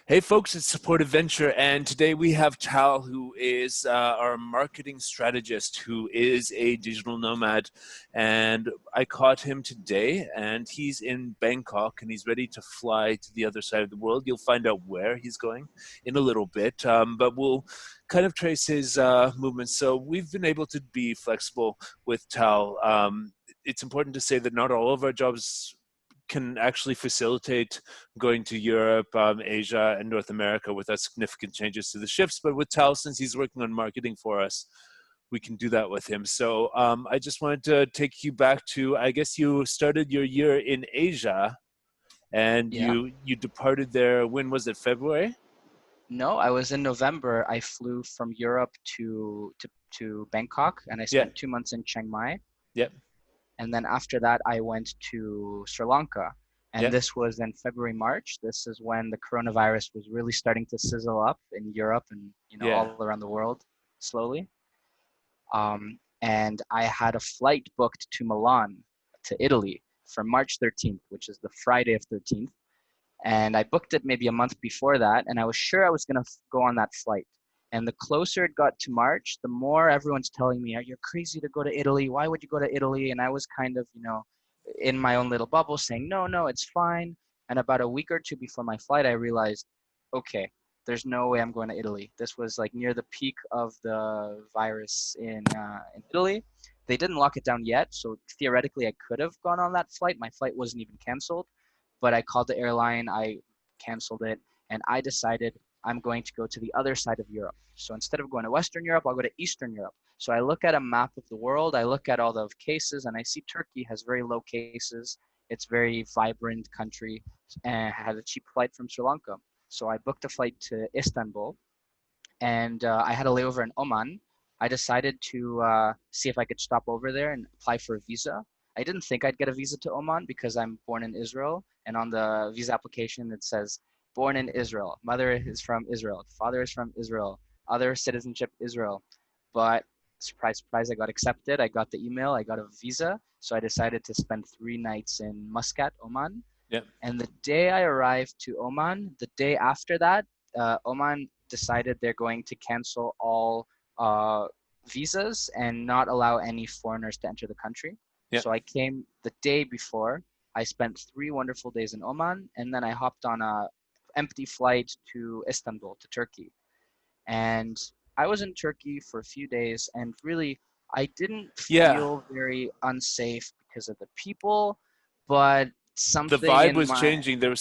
Hey folks, it's Support Adventure, and today we have Tal, who is our marketing strategist, who is a digital nomad. And I caught him today, and he's in Bangkok, and he's ready to fly to the other side of the world. You'll find out where he's going in a little bit, but we'll kind of trace his movements. So we've been able to be flexible with Tal. It's important to say that not all of our jobs can actually facilitate going to Europe, Asia, and North America without significant changes to the shifts. But with Tal, since he's working on marketing for us, we can do that with him. So I just wanted to take you back to, I guess you started your year in Asia, and Yeah. you departed there. When was it? February? No, I was in November. I flew from Europe to Bangkok and I Yeah. spent 2 months in Chiang Mai. Yep. And then after that, I went to Sri Lanka. And Yep. this was in February, March. This is when the coronavirus was really starting to sizzle up in Europe and Yeah. all around the world slowly. And I had a flight booked to Milan, to Italy, for March 13th, which is the Friday of 13th. And I booked it maybe a month before that, and I was sure I was going to go on that flight. And the closer it got to March, the more everyone's telling me, "You're crazy to go to Italy. Why would you go to Italy?" And I was kind of, in my own little bubble saying, "No, no, it's fine." And about a week or two before my flight, I realized, okay, there's no way I'm going to Italy. This was like near the peak of the virus in Italy. They didn't lock it down yet, so theoretically I could have gone on that flight. My flight wasn't even canceled, but I called the airline, I canceled it, and I decided I'm going to go to the other side of Europe. So instead of going to Western Europe, I'll go to Eastern Europe. So I look at a map of the world, I look at all the cases, and I see Turkey has very low cases. It's very vibrant country and had a cheap flight from Sri Lanka. So I booked a flight to Istanbul, and I had a layover in Oman. I decided to see if I could stop over there and apply for a visa. I didn't think I'd get a visa to Oman because I'm born in Israel, and on the visa application it says born in Israel, mother is from Israel, father is from Israel, other citizenship Israel. But surprise, surprise, I got accepted. I got the email, I got a visa, so I decided to spend 3 nights in Muscat, Oman. Yep. And the day I arrived to Oman, the day after that, Oman decided they're going to cancel all uh, visas and not allow any foreigners to enter the country. Yep. So I came the day before. I spent 3 wonderful days in Oman, and then I hopped on a empty flight to Istanbul, to Turkey. And I was in Turkey for a few days, and really, I didn't Yeah. feel very unsafe because of the people, but The something vibe in was my changing. There was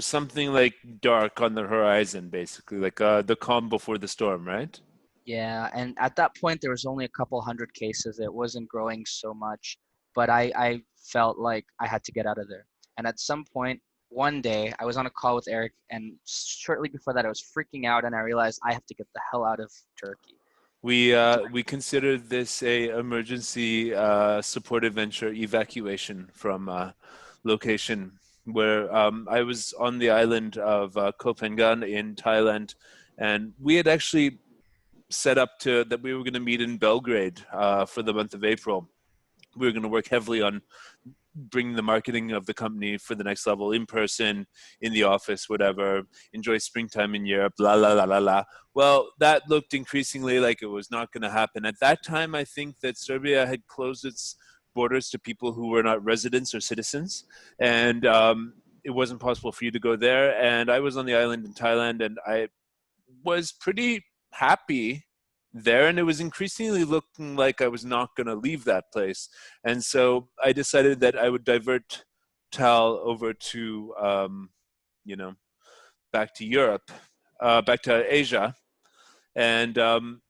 something like dark on the horizon, basically, like the calm before the storm, right? Yeah, and at that point there was only a couple hundred cases. It wasn't growing so much, but I felt like I had to get out of there. And at some point, one day, I was on a call with Eric, and shortly before that, I was freaking out, and I realized I have to get the hell out of Turkey. We consider this a emergency supportive venture evacuation from location where I was on the island of Koh Phangan in Thailand, and we had actually set up to that we were going to meet in Belgrade for the month of April. We were going to work heavily on bring the marketing of the company for the next level in person, in the office, whatever, enjoy springtime in Europe, la la la la la. Well, that looked increasingly like it was not going to happen. At that time, I think that Serbia had closed its borders to people who were not residents or citizens. And it wasn't possible for you to go there. And I was on the island in Thailand, and I was pretty happy there, and it was increasingly looking like I was not going to leave that place. And so I decided that I would divert Tal over to you know back to Europe, back to Asia. And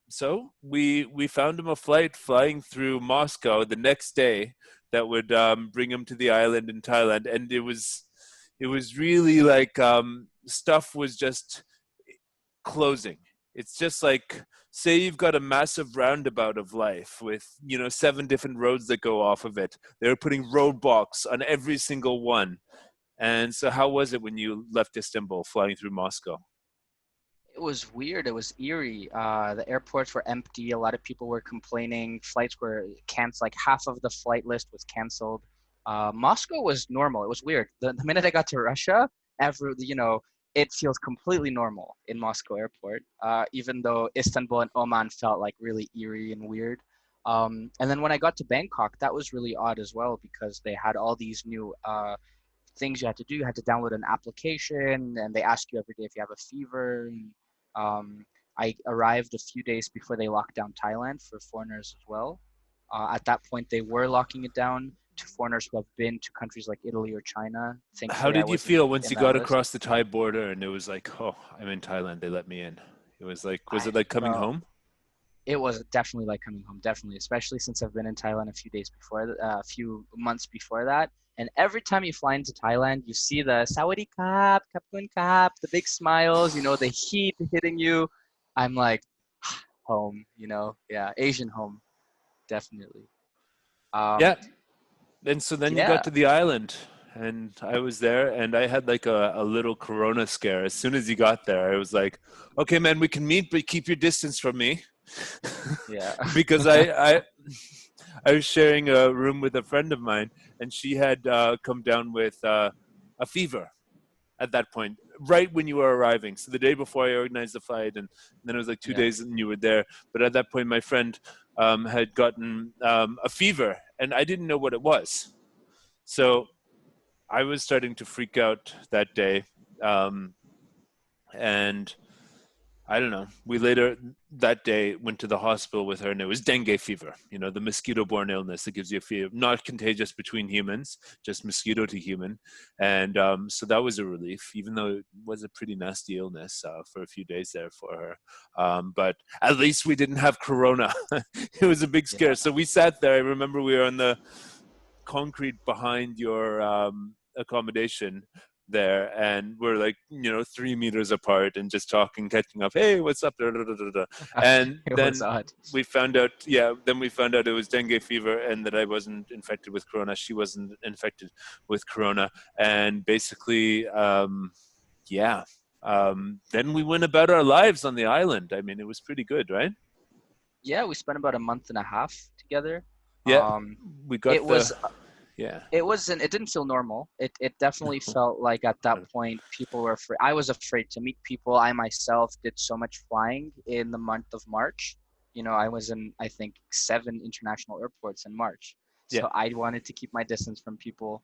so we found him a flight flying through Moscow the next day that would bring him to the island in Thailand. And it was really like stuff was just closing. It's just like, say you've got a massive roundabout of life with, 7 different roads that go off of it. They're putting roadblocks on every single one. And so how was it when you left Istanbul flying through Moscow? It was weird. It was eerie. The airports were empty. A lot of people were complaining. Flights were canceled. Like half of the flight list was canceled. Moscow was normal. It was weird. The minute I got to Russia, every it feels completely normal in Moscow airport, even though Istanbul and Oman felt like really eerie and weird. And then when I got to Bangkok, that was really odd as well because they had all these new things you had to do. You had to download an application, and they ask you every day if you have a fever. And, I arrived a few days before they locked down Thailand for foreigners as well. At that point, they were locking it down to foreigners who have been to countries like Italy or China. How Thankfully, I did you wasn't feel once in you that got list. across the Thai border and it was like, oh, I'm in Thailand, they let me in? It was like, was I it like coming felt home? it was definitely like coming home, definitely, especially since I've been in Thailand a few days before, a few months before that. And every time you fly into Thailand, you see the Sawadee Kap, Kapun Kap, the big smiles, the heat hitting you. I'm like, home, yeah, Asian home, definitely. Um, Yeah. And so then you got yeah, to the island and I was there and I had like a little corona scare. As soon as you got there, I was like, okay, man, we can meet, but keep your distance from me. yeah, Because I was sharing a room with a friend of mine and she had come down with a fever at that point, right when you were arriving. So the day before I organized the flight, and then it was like two yeah, days and you were there. But at that point, my friend had gotten a fever, and I didn't know what it was. So I was starting to freak out that day, um, and I don't know. We later that day went to the hospital with her, and it was dengue fever. You know, the mosquito-borne illness that gives you a fever, not contagious between humans, just mosquito to human. And so that was a relief, even though it was a pretty nasty illness for a few days there for her. But at least we didn't have corona. It was a big scare. yeah. So we sat there. I remember we were on the concrete behind your accommodation there, and we're like 3 meters apart and just talking, catching up. Hey, what's up? Da, da, da, da, da. And It was then odd. we found out, yeah, then we found out it was dengue fever and that I wasn't infected with corona. She wasn't infected with corona. And basically, yeah, then we went about our lives on the island. I mean, it was pretty good, right? Yeah, we spent about a month and a half together. Yeah, Um, we it got was yeah. it didn't feel normal. It definitely felt like at that point people were afraid. I was afraid to meet people. I myself did so much flying in the month of March. I was in, I think, 7 international airports in March. Yeah. So I wanted to keep my distance from people.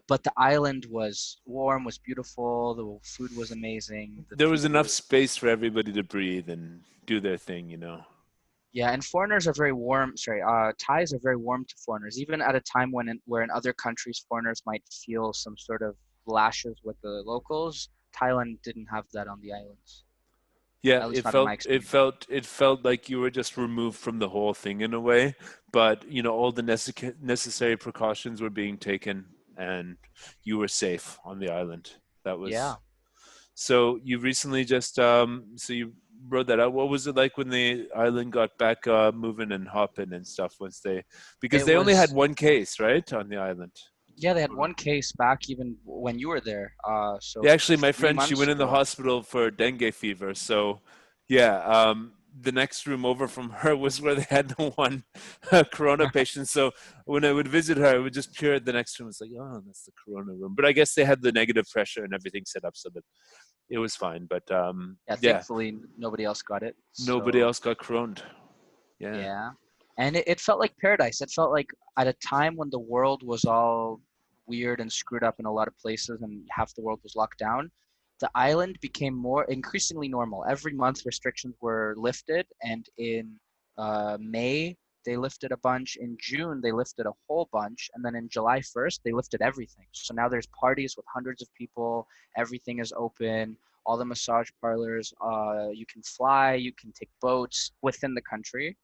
But the island was warm, was beautiful. The food was amazing. The There was people enough were, space for everybody to breathe and do their thing. yeah, and foreigners are very warm. Sorry, Thais are very warm to foreigners, even at a time where in other countries foreigners might feel some sort of lashes with the locals. Thailand didn't have that on the islands, Yeah, at least it not in felt my it experience. felt it felt like you were just removed from the whole thing in a way, but all the necessary precautions were being taken and you were safe on the island. That Yeah, was so you recently just so you wrote that out. What was it like when the island got back moving and hopping and stuff once they because it they only had was. one case, right, on the island? Yeah, they had one case back even when you were there. So Yeah, actually, my three friend, she months went in the ago. hospital for dengue fever. So, yeah, the next room over from her was where they had the one corona patient. So when I would visit her, I would just peer at the next room. It's like, oh, that's the corona room. But I guess they had the negative pressure and everything set up so that it was fine. But Yeah, yeah, thankfully nobody else got it. nobody So else got coroned. Yeah. yeah. And it felt like paradise. It felt like at a time when the world was all weird and screwed up in a lot of places and half the world was locked down, the island became more increasingly normal. Every month restrictions were lifted, and in May they lifted a bunch. In June they lifted a whole bunch, and then in July 1st they lifted everything. So now there's parties with hundreds of people. Everything is open. All the massage parlors. You can fly. You can take boats within the country,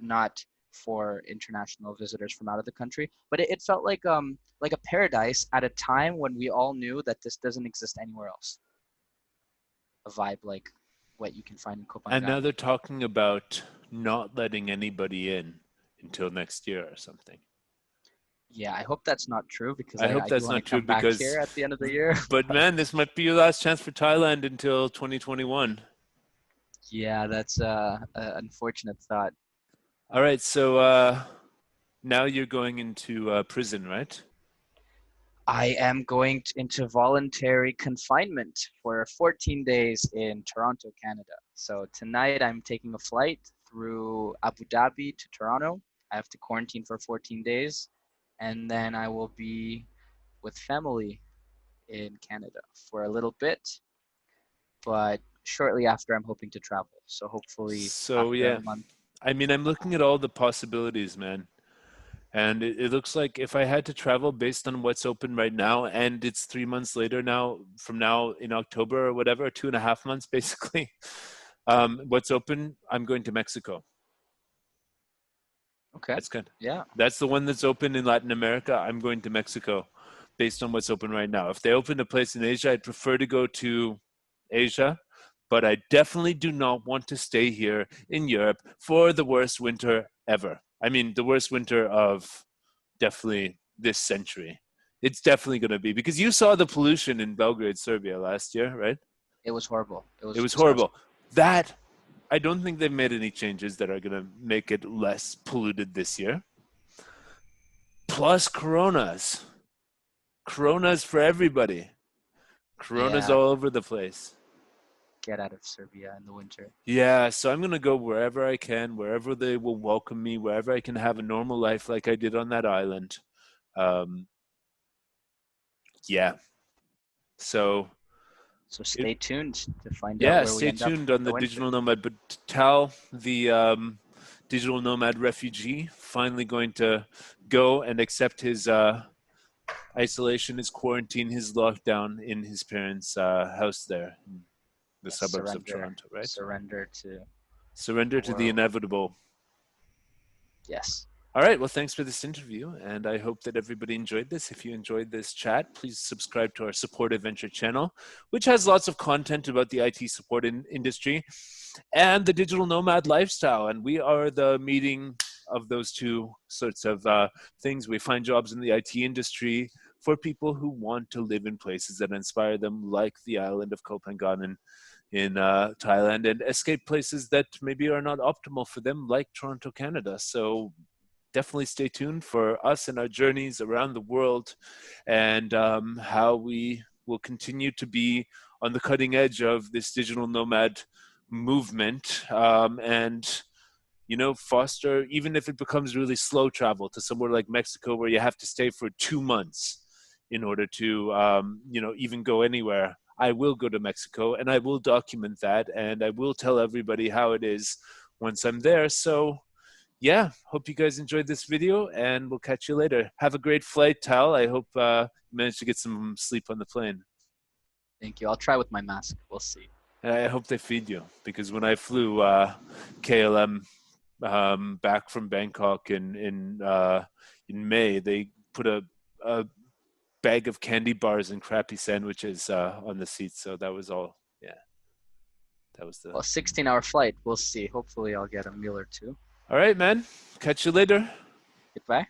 not for international visitors from out of the country. But it felt like a paradise at a time when we all knew that this doesn't exist anywhere else. A vibe like what you can find in Koh And now Phangan. they're talking about not letting anybody in until next year or something. Yeah, I hope that's not true because I hope I do that's want to not true come back here because, at the end of the year. but man, this might be your last chance for Thailand until 2021. Yeah, that's a unfortunate thought. All right, so now you're going into prison, right? I am going into voluntary confinement for 14 days in Toronto, Canada. So tonight I'm taking a flight through Abu Dhabi to Toronto. I have to quarantine for 14 days, and then I will be with family in Canada for a little bit, but shortly after I'm hoping to travel. So hopefully So after a yeah, month. I mean, I'm looking at all the possibilities, man. And it looks like if I had to travel based on what's open right now, and it's 3 months later now, from now in October or whatever, 2.5 months basically, what's open, I'm going to Mexico. Okay. That's good. Yeah. That's the one that's open in Latin America. I'm going to Mexico based on what's open right now. If they opened a place in Asia, I'd prefer to go to Asia, but I definitely do not want to stay here in Europe for the worst winter ever. I mean, the worst winter of definitely this century. It's definitely going to be because you saw the pollution in Belgrade, Serbia last year, right? It was horrible. It It was was horrible. disgusting. That I don't think they've made any changes that are going to make it less polluted this year. Plus coronas. Coronas for everybody. Coronas Yeah. all over the place. Get out of Serbia in the winter. Yeah, so I'm going to go wherever I can, wherever they will welcome me, wherever I can have a normal life like I did on that island. Um, yeah. So So it, stay tuned to find out yeah, where we stay end up tuned in on the the winter. Digital Nomad. But Tal, the Digital Nomad refugee, finally going to go and accept his isolation, his quarantine, his lockdown in his parents' house there in the Yes, suburbs of Toronto, right? surrender to Surrender the to the world. inevitable. Yes. All right. Well, thanks for this interview. And I hope that everybody enjoyed this. If you enjoyed this chat, please subscribe to our Support Adventure channel, which has lots of content about the IT support industry and the digital nomad lifestyle. And we are the meeting of those two sorts of things. We find jobs in the IT industry for people who want to live in places that inspire them, like the island of Koh Phangan in Thailand, and escape places that maybe are not optimal for them, like Toronto, Canada. So definitely stay tuned for us and our journeys around the world and how we will continue to be on the cutting edge of this digital nomad movement and foster, even if it becomes really slow travel to somewhere like Mexico where you have to stay for 2 months in order to even go anywhere. I will go to Mexico and I will document that and I will tell everybody how it is once I'm there. So yeah, hope you guys enjoyed this video and we'll catch you later. Have a great flight, Tal. I hope you managed to get some sleep on the plane. Thank you. I'll try with my mask. We'll see. And I hope they feed you because when I flew KLM back from Bangkok in May, they put a bag of candy bars and crappy sandwiches on the seats. So that was all. Yeah, that was the. Well, 16-hour flight. We'll see. Hopefully, I'll get a meal or two. All right, man. Catch you later. Goodbye.